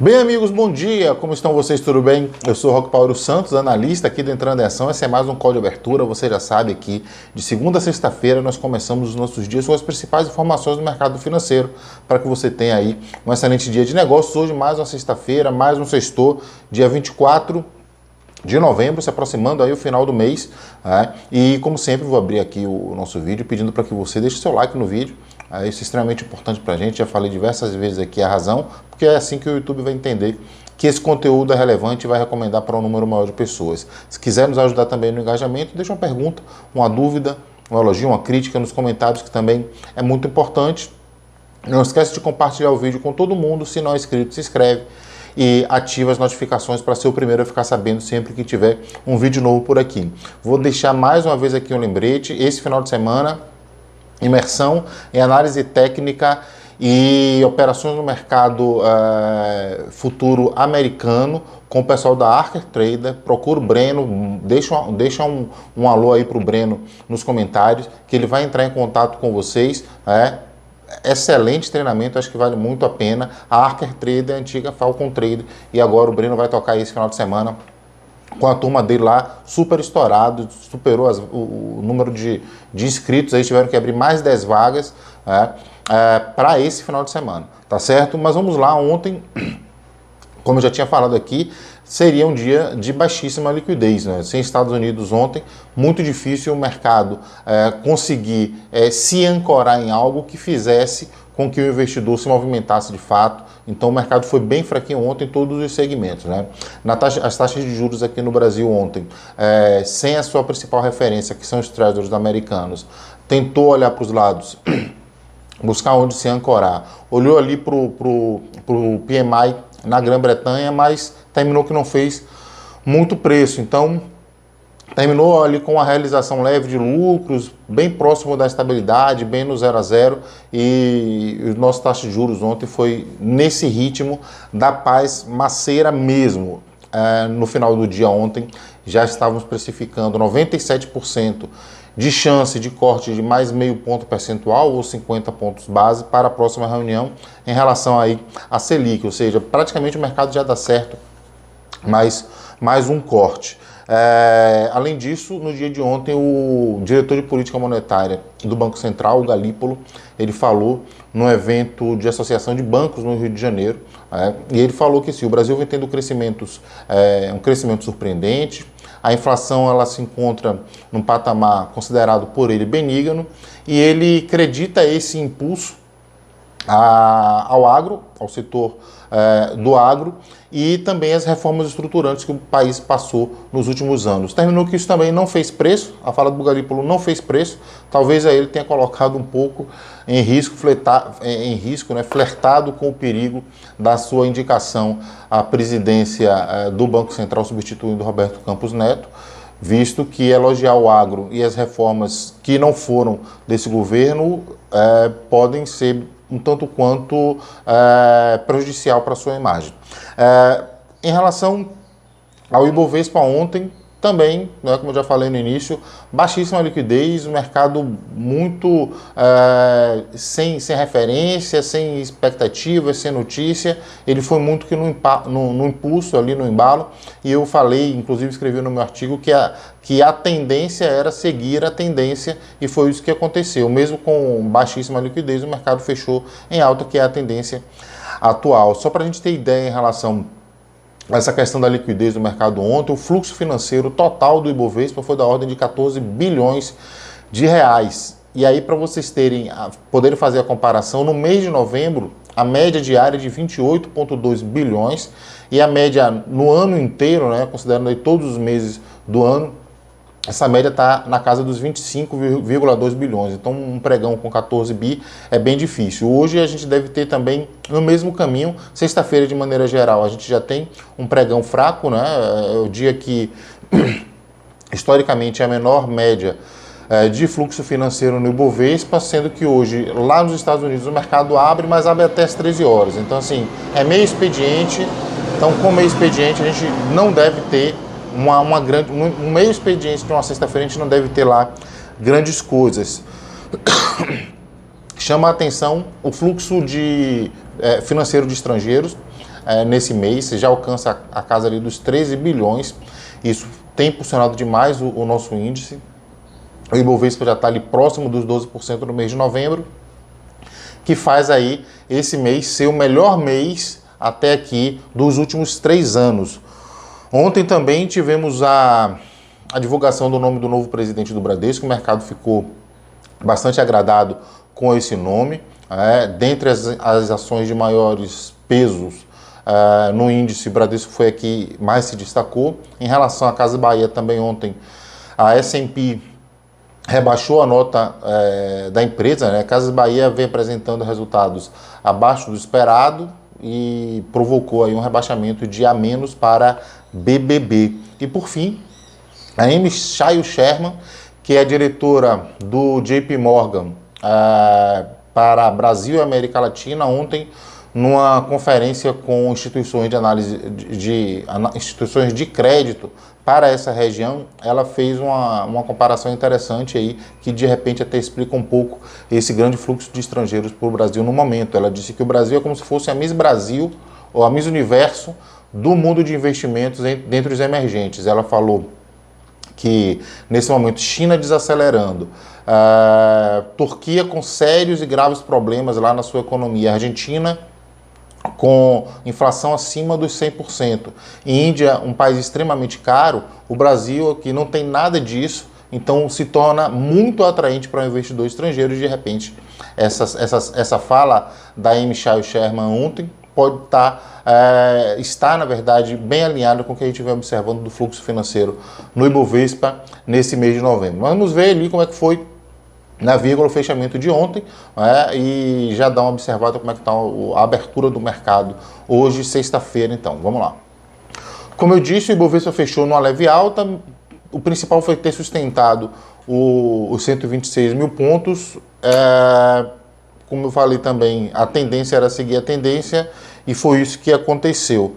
Bem, amigos, bom dia, como estão vocês, tudo bem? Eu sou o Roque Paulo Santos, analista aqui do Entrando em Ação. Esse é mais um call de abertura, você já sabe aqui, de segunda a sexta-feira nós começamos os nossos dias com as principais informações do mercado financeiro, para que você tenha aí um excelente dia de negócios. Hoje mais uma sexta-feira, mais um sextou, dia 24 de novembro, se aproximando aí o final do mês, né? E como sempre vou abrir aqui o nosso vídeo pedindo para que você deixe seu like no vídeo. Isso é extremamente importante para a gente, já falei diversas vezes aqui a razão, porque é assim que o YouTube vai entender que esse conteúdo é relevante e vai recomendar para um número maior de pessoas. Se quiser nos ajudar também no engajamento, deixa uma pergunta, uma dúvida, um elogio, uma crítica nos comentários, que também é muito importante. Não esquece de compartilhar o vídeo com todo mundo. Se não é inscrito, se inscreve e ativa as notificações para ser o primeiro a ficar sabendo sempre que tiver um vídeo novo por aqui. Vou deixar mais uma vez aqui um lembrete. Esse final de semana, imersão em análise técnica e operações no mercado futuro americano com o pessoal da Archer Trader. Procura o Breno, deixa um alô aí para o Breno nos comentários, que ele vai entrar em contato com vocês. Excelente treinamento, acho que vale muito a pena. A Archer Trader é a antiga Falcon Trader e agora o Breno vai tocar esse final de semana com a turma dele lá, super estourado, superou o número de inscritos, aí tiveram que abrir mais 10 vagas para esse final de semana, tá certo? Mas vamos lá, ontem, como eu já tinha falado aqui, seria um dia de baixíssima liquidez, né? Sem Estados Unidos ontem, muito difícil o mercado conseguir se ancorar em algo que fizesse com que o investidor se movimentasse de fato. Então o mercado foi bem fraquinho ontem em todos os segmentos, né? As taxas de juros aqui no Brasil ontem, sem a sua principal referência, que são os treasuries americanos, tentou olhar para os lados, buscar onde se ancorar. Olhou ali para o PMI na Grã-Bretanha, mas terminou que não fez muito preço. Então terminou ali com a realização leve de lucros, bem próximo da estabilidade, bem no 0 a 0, e o nosso taxa de juros ontem foi nesse ritmo da paz maceira mesmo. No final do dia ontem já estávamos precificando 97% de chance de corte de mais meio ponto percentual ou 50 pontos base para a próxima reunião em relação aí à Selic, ou seja, praticamente o mercado já dá certo mais um corte. Além disso, no dia de ontem, o diretor de política monetária do Banco Central, o Galípolo, ele falou num evento de associação de bancos no Rio de Janeiro, e ele falou que sim, o Brasil vem tendo um crescimento surpreendente, a inflação ela se encontra num patamar considerado por ele benigno, e ele acredita esse impulso ao agro, ao setor do agro, e também as reformas estruturantes que o país passou nos últimos anos. Terminou que isso também não fez preço, a fala do Galípolo não fez preço, talvez aí ele tenha colocado um pouco em risco, flertado com o perigo da sua indicação à presidência do Banco Central, substituindo Roberto Campos Neto, visto que elogiar o agro e as reformas que não foram desse governo podem ser um tanto quanto prejudicial para a sua imagem. Em relação ao Ibovespa ontem, também, né, como eu já falei no início, baixíssima liquidez, o mercado muito sem referência, sem expectativas, sem notícia. Ele foi muito que no impulso, ali no embalo, e eu falei, inclusive escrevi no meu artigo, que a tendência era seguir a tendência, e foi isso que aconteceu. Mesmo com baixíssima liquidez, o mercado fechou em alta, que é a tendência atual. Só para a gente ter ideia em relação essa questão da liquidez do mercado ontem, o fluxo financeiro total do Ibovespa foi da ordem de 14 bilhões de reais. E aí, para vocês poderem fazer a comparação, no mês de novembro, a média diária é de 28,2 bilhões e a média no ano inteiro, né, considerando aí todos os meses do ano, essa média está na casa dos 25,2 bilhões. Então, um pregão com 14 bi é bem difícil. Hoje, a gente deve ter também no mesmo caminho. Sexta-feira, de maneira geral, a gente já tem um pregão fraco, né? É o dia que, historicamente, é a menor média de fluxo financeiro no Ibovespa, sendo que hoje, lá nos Estados Unidos, o mercado abre, mas abre até as 13 horas. Então, assim, é meio expediente. Então, com meio expediente, a gente não deve ter um meio expediente de uma sexta-feira, a gente não deve ter lá grandes coisas. Chama a atenção o fluxo financeiro de estrangeiros. nesse mês, já alcança a casa ali dos 13 bilhões, isso tem impulsionado demais o nosso índice. O Ibovespa já está ali próximo dos 12% no mês de novembro, que faz aí esse mês ser o melhor mês até aqui dos últimos 3 anos. Ontem também tivemos a divulgação do nome do novo presidente do Bradesco, o mercado ficou bastante agradado com esse nome. Dentre as ações de maiores pesos no índice, o Bradesco foi a que mais se destacou. Em relação à Casas Bahia, também ontem a S&P rebaixou a nota da empresa, né? Casas Bahia vem apresentando resultados abaixo do esperado e provocou aí um rebaixamento de A- para BBB. E por fim, a Amy Chaya Sherman, que é a diretora do JP Morgan para Brasil e América Latina, ontem numa conferência com instituições de análise instituições de crédito para essa região, ela fez uma comparação interessante aí, que de repente até explica um pouco esse grande fluxo de estrangeiros para o Brasil no momento. Ela disse que o Brasil é como se fosse a Miss Brasil ou a Miss Universo do mundo de investimentos dentre os emergentes. Ela falou que nesse momento China desacelerando, Turquia com sérios e graves problemas lá na sua economia, Argentina com inflação acima dos 100%, Índia, um país extremamente caro, o Brasil aqui não tem nada disso, então se torna muito atraente para o investidor estrangeiro. E de repente essa fala da Amy Chaya Sherman ontem pode estar, na verdade, bem alinhada com o que a gente vem observando do fluxo financeiro no Ibovespa nesse mês de novembro. Vamos ver ali como é que foi na vírgula o fechamento de ontem, e já dá uma observada como é que está a abertura do mercado hoje, sexta-feira. Então, vamos lá. Como eu disse, o Ibovespa fechou numa leve alta. O principal foi ter sustentado os 126 mil pontos. Como eu falei também, a tendência era seguir a tendência e foi isso que aconteceu.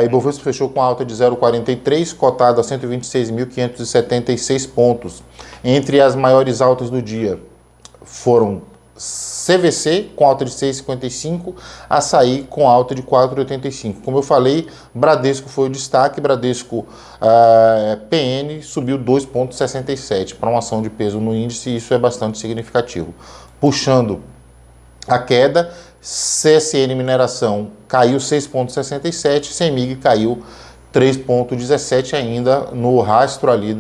Ibovespa fechou com alta de 0,43, cotado a 126.576 pontos. Entre as maiores altas do dia foram CVC, com alta de 6,55, Açaí, com alta de 4,85. Como eu falei, Bradesco foi o destaque. Bradesco PN subiu 2,67 para uma ação de peso no índice, e isso é bastante significativo. Puxando a queda, CSN Mineração caiu 6,67, CEMIG caiu 3,17, ainda no rastro ali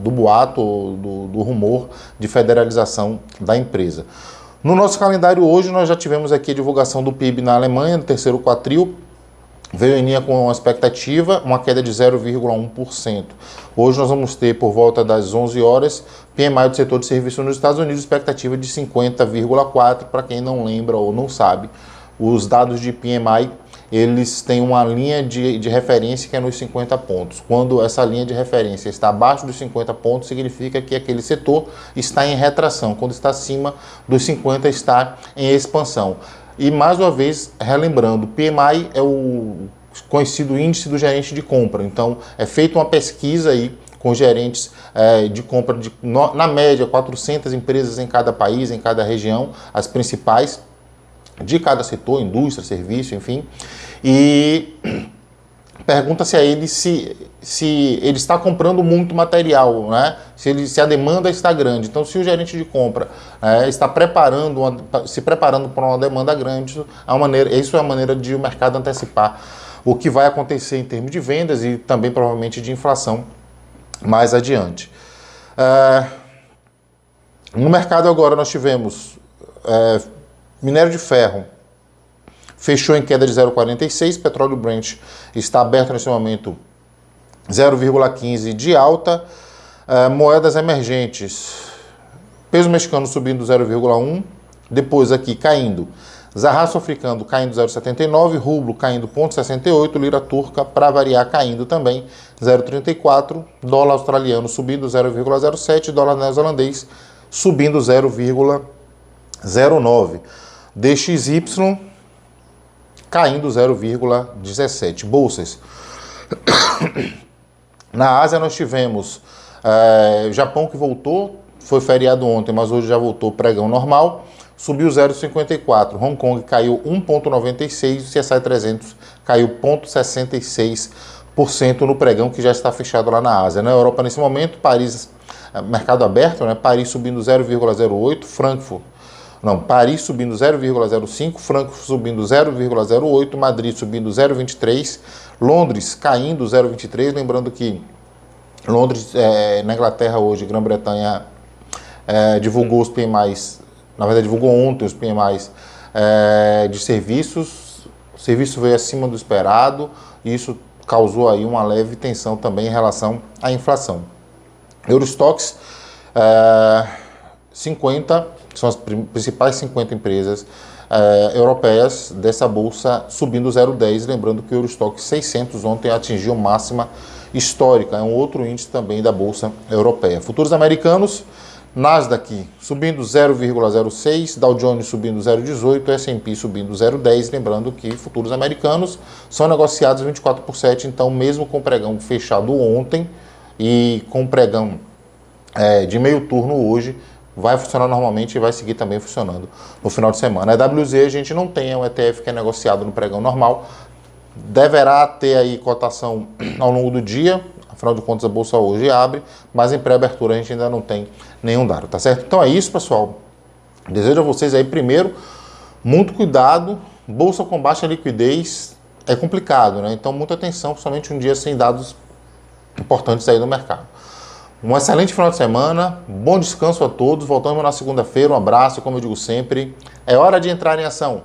do boato, do rumor de federalização da empresa. No nosso calendário hoje, nós já tivemos aqui a divulgação do PIB na Alemanha, no terceiro quatril, veio em linha com uma expectativa, uma queda de 0,1%. Hoje nós vamos ter, por volta das 11 horas, PMI do setor de serviços nos Estados Unidos, expectativa de 50,4%. Para quem não lembra ou não sabe, os dados de PMI, eles têm uma linha de referência que é nos 50 pontos. Quando essa linha de referência está abaixo dos 50 pontos, significa que aquele setor está em retração. Quando está acima dos 50, está em expansão. E mais uma vez, relembrando, PMI é o conhecido índice do gerente de compra. Então, é feita uma pesquisa aí com gerentes de compra, na média, 400 empresas em cada país, em cada região, as principais de cada setor, indústria, serviço, enfim. E pergunta-se a ele se ele está comprando muito material, né? Se a demanda está grande. Então, se o gerente de compra está se preparando para uma demanda grande, isso é a maneira de o mercado antecipar o que vai acontecer em termos de vendas e também provavelmente de inflação mais adiante. No mercado agora nós tivemos minério de ferro fechou em queda de 0,46, petróleo Brent está aberto nesse momento 0,15 de alta, moedas emergentes, peso mexicano subindo 0,1, depois aqui caindo, zarraço africano caindo 0,79, rublo caindo 0,68, lira turca, para variar, caindo também 0,34, dólar australiano subindo 0,07, dólar neozelandês subindo 0,09, DXY caindo 0,17. Bolsas. Na Ásia nós tivemos Japão que voltou, foi feriado ontem, mas hoje já voltou pregão normal. subiu 0,54. Hong Kong caiu 1,96. O CSI 300 caiu 0,66% no pregão que já está fechado lá na Ásia. Na Europa, nesse momento, Paris, mercado aberto, né? Paris subindo 0,08, Paris subindo 0,05, Frankfurt subindo 0,08, Madrid subindo 0,23, Londres caindo 0,23, lembrando que Londres, na Inglaterra hoje, Grã-Bretanha, divulgou os PMIs, na verdade divulgou ontem os PMIs de serviços, o serviço veio acima do esperado e isso causou aí uma leve tensão também em relação à inflação. Eurostoxx 50, são as principais 50 empresas europeias dessa bolsa subindo 0,10, lembrando que o Eurostoxx 600 ontem atingiu máxima histórica, é um outro índice também da bolsa europeia. Futuros americanos, Nasdaq subindo 0,06, Dow Jones subindo 0,18, S&P subindo 0,10, lembrando que futuros americanos são negociados 24/7, então mesmo com o pregão fechado ontem e com o pregão de meio turno hoje, vai funcionar normalmente e vai seguir também funcionando no final de semana. A EWZ a gente não tem, é um ETF que é negociado no pregão normal, deverá ter aí cotação ao longo do dia, afinal de contas a bolsa hoje abre, mas em pré-abertura a gente ainda não tem nenhum dado, tá certo? Então é isso, pessoal. Desejo a vocês aí, primeiro, muito cuidado, bolsa com baixa liquidez é complicado, né? Então muita atenção, principalmente um dia sem dados importantes aí no mercado. Um excelente final de semana, bom descanso a todos, voltamos na segunda-feira, um abraço, como eu digo sempre, é hora de entrar em ação.